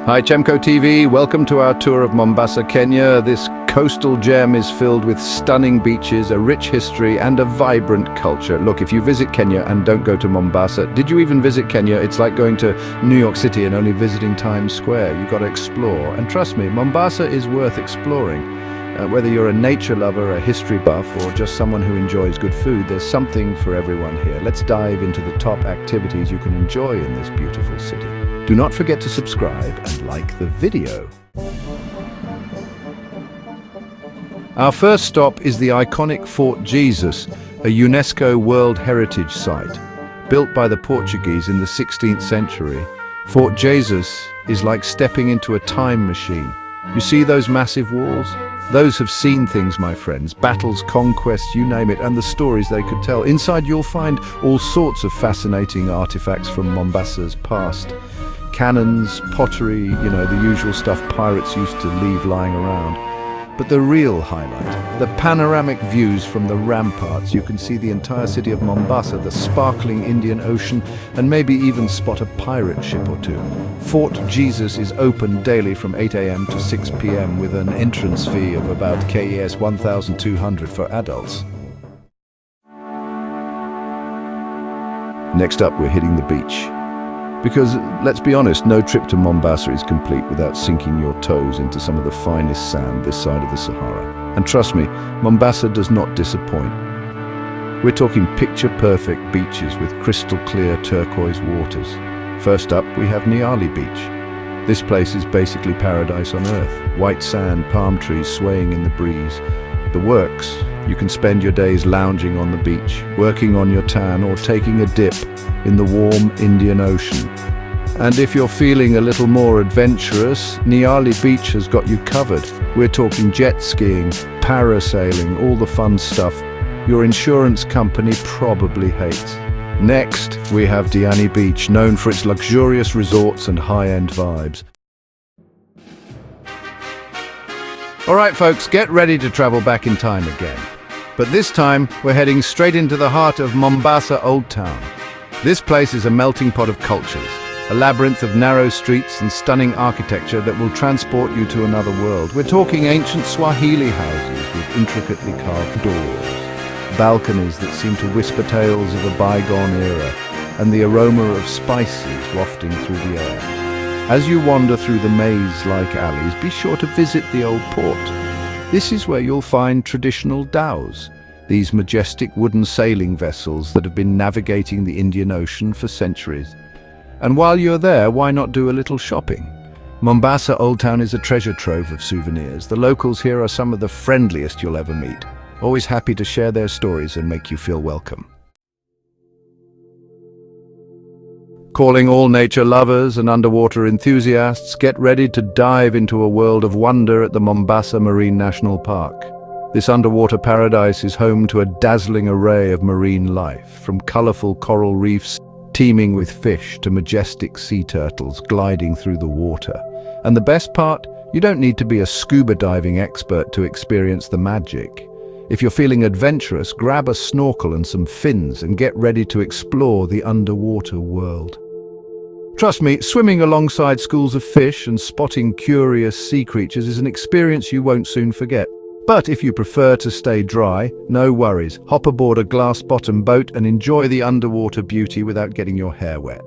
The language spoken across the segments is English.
Hi Chemco TV, welcome to our tour of Mombasa, Kenya. This coastal gem is filled with stunning beaches, a rich history and a vibrant culture. Look, if you visit Kenya and don't go to Mombasa, did you even visit Kenya? It's like going to New York City and only visiting Times Square. You've got to explore. And trust me, Mombasa is worth exploring. Whether you're a nature lover, a history buff, or just someone who enjoys good food, there's something for everyone here. Let's dive into the top activities you can enjoy in this beautiful city. Do not forget to subscribe and like the video. Our first stop is the iconic Fort Jesus, a UNESCO World Heritage Site. Built by the Portuguese in the 16th century, Fort Jesus is like stepping into a time machine. You see those massive walls? Those have seen things, my friends. Battles, conquests, you name it, and the stories they could tell. Inside you'll find all sorts of fascinating artifacts from Mombasa's past. Cannons, pottery, the usual stuff pirates used to leave lying around. But the real highlight, the panoramic views from the ramparts. You can see the entire city of Mombasa, the sparkling Indian Ocean, and maybe even spot a pirate ship or two. Fort Jesus is open daily from 8 a.m. to 6 p.m. with an entrance fee of about KES 1,200 for adults. Next up, we're hitting the beach. Because, let's be honest, no trip to Mombasa is complete without sinking your toes into some of the finest sand this side of the Sahara. And trust me, Mombasa does not disappoint. We're talking picture-perfect beaches with crystal-clear turquoise waters. First up, we have Nyali Beach. This place is basically paradise on earth. White sand, palm trees swaying in the breeze. The works. You can spend your days lounging on the beach, working on your tan, or taking a dip in the warm Indian Ocean. And if you're feeling a little more adventurous, Nyali Beach has got you covered. We're talking jet skiing, parasailing, all the fun stuff your insurance company probably hates. Next, we have Diani Beach, known for its luxurious resorts and high-end vibes. All right, folks, get ready to travel back in time again. But this time, we're heading straight into the heart of Mombasa Old Town. This place is a melting pot of cultures, a labyrinth of narrow streets and stunning architecture that will transport you to another world. We're talking ancient Swahili houses with intricately carved doors, balconies that seem to whisper tales of a bygone era, and the aroma of spices wafting through the air. As you wander through the maze-like alleys, be sure to visit the old port. This is where you'll find traditional dhows, these majestic wooden sailing vessels that have been navigating the Indian Ocean for centuries. And while you're there, why not do a little shopping? Mombasa Old Town is a treasure trove of souvenirs. The locals here are some of the friendliest you'll ever meet, always happy to share their stories and make you feel welcome. Calling all nature lovers and underwater enthusiasts, get ready to dive into a world of wonder at the Mombasa Marine National Park. This underwater paradise is home to a dazzling array of marine life, from colorful coral reefs teeming with fish to majestic sea turtles gliding through the water. And the best part, you don't need to be a scuba diving expert to experience the magic. If you're feeling adventurous, grab a snorkel and some fins and get ready to explore the underwater world. Trust me, swimming alongside schools of fish and spotting curious sea creatures is an experience you won't soon forget. But if you prefer to stay dry, no worries. Hop aboard a glass-bottom boat and enjoy the underwater beauty without getting your hair wet.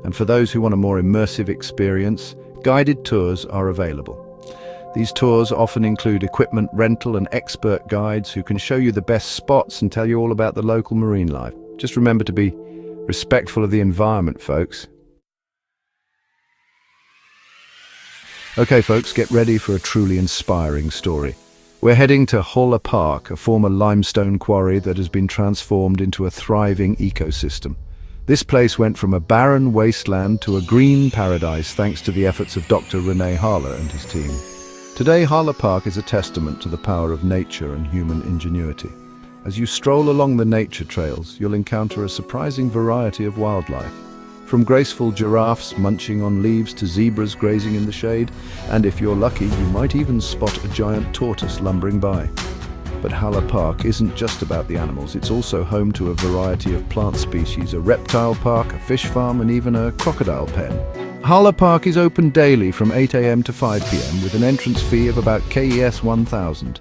And for those who want a more immersive experience, guided tours are available. These tours often include equipment rental and expert guides who can show you the best spots and tell you all about the local marine life. Just remember to be respectful of the environment, folks. Okay, folks, get ready for a truly inspiring story. We're heading to Hola Park, a former limestone quarry that has been transformed into a thriving ecosystem. This place went from a barren wasteland to a green paradise thanks to the efforts of Dr. Rene Harler and his team. Today, Hola Park is a testament to the power of nature and human ingenuity. As you stroll along the nature trails, you'll encounter a surprising variety of wildlife. From graceful giraffes munching on leaves to zebras grazing in the shade, and if you're lucky, you might even spot a giant tortoise lumbering by. But Hola Park isn't just about the animals, it's also home to a variety of plant species, a reptile park, a fish farm, and even a crocodile pen. Hala Park is open daily from 8 a.m. to 5 p.m. with an entrance fee of about KES 1,000.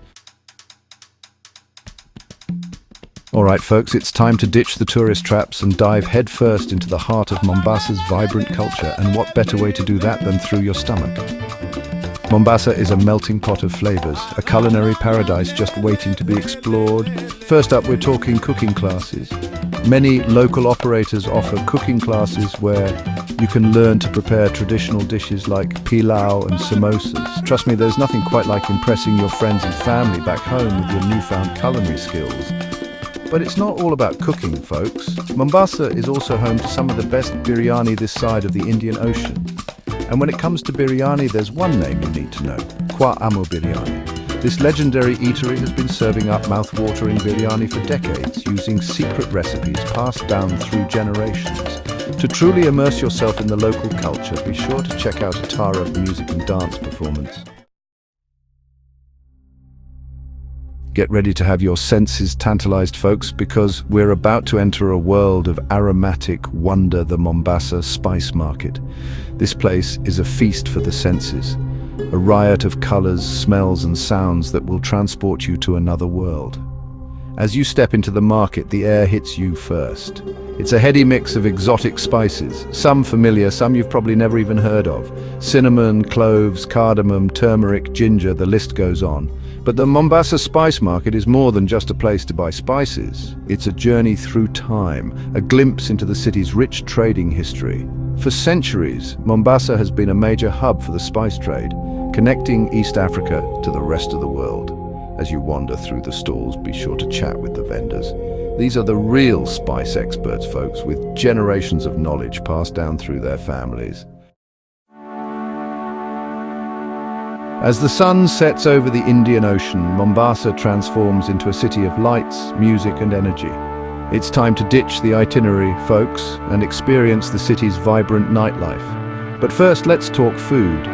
Alright folks, it's time to ditch the tourist traps and dive headfirst into the heart of Mombasa's vibrant culture, and what better way to do that than through your stomach? Mombasa is a melting pot of flavors, a culinary paradise just waiting to be explored. First up, we're talking cooking classes. Many local operators offer cooking classes where you can learn to prepare traditional dishes like pilau and samosas. Trust me, there's nothing quite like impressing your friends and family back home with your newfound culinary skills. But it's not all about cooking, folks. Mombasa is also home to some of the best biryani this side of the Indian Ocean. And when it comes to biryani, there's one name you need to know: Kwa Amo Biryani. This legendary eatery has been serving up mouth-watering biryani for decades, using secret recipes passed down through generations. To truly immerse yourself in the local culture, be sure to check out a Tara music and dance performance. Get ready to have your senses tantalized, folks, because we're about to enter a world of aromatic wonder, the Mombasa Spice Market. This place is a feast for the senses, a riot of colors, smells and sounds that will transport you to another world. As you step into the market, the air hits you first. It's a heady mix of exotic spices, some familiar, some you've probably never even heard of. Cinnamon, cloves, cardamom, turmeric, ginger, the list goes on. But the Mombasa Spice Market is more than just a place to buy spices. It's a journey through time, a glimpse into the city's rich trading history. For centuries, Mombasa has been a major hub for the spice trade, connecting East Africa to the rest of the world. As you wander through the stalls, be sure to chat with the vendors. These are the real spice experts, folks, with generations of knowledge passed down through their families. As the sun sets over the Indian Ocean, Mombasa transforms into a city of lights, music and energy. It's time to ditch the itinerary, folks, and experience the city's vibrant nightlife. But first, let's talk food.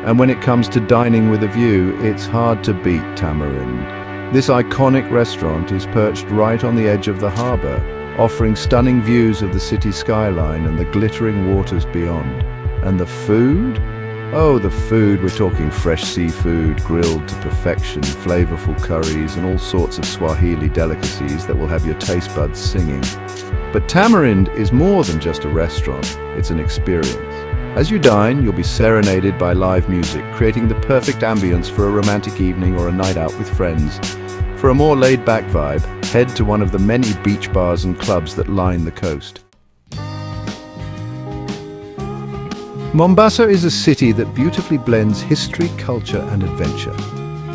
And when it comes to dining with a view, it's hard to beat Tamarind. This iconic restaurant is perched right on the edge of the harbour, offering stunning views of the city skyline and the glittering waters beyond. And the food? Oh, the food. We're talking fresh seafood, grilled to perfection, flavorful curries, and all sorts of Swahili delicacies that will have your taste buds singing. But Tamarind is more than just a restaurant. It's an experience. As you dine, you'll be serenaded by live music, creating the perfect ambience for a romantic evening or a night out with friends. For a more laid-back vibe, head to one of the many beach bars and clubs that line the coast. Mombasa is a city that beautifully blends history, culture and adventure.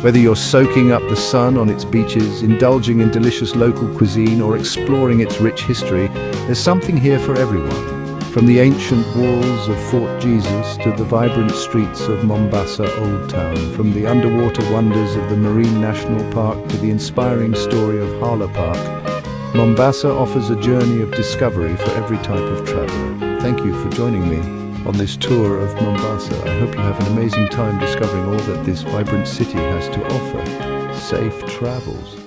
Whether you're soaking up the sun on its beaches, indulging in delicious local cuisine or exploring its rich history, there's something here for everyone. From the ancient walls of Fort Jesus to the vibrant streets of Mombasa Old Town, from the underwater wonders of the Marine National Park to the inspiring story of Hala Park, Mombasa offers a journey of discovery for every type of traveler. Thank you for joining me on this tour of Mombasa. I hope you have an amazing time discovering all that this vibrant city has to offer. Safe travels.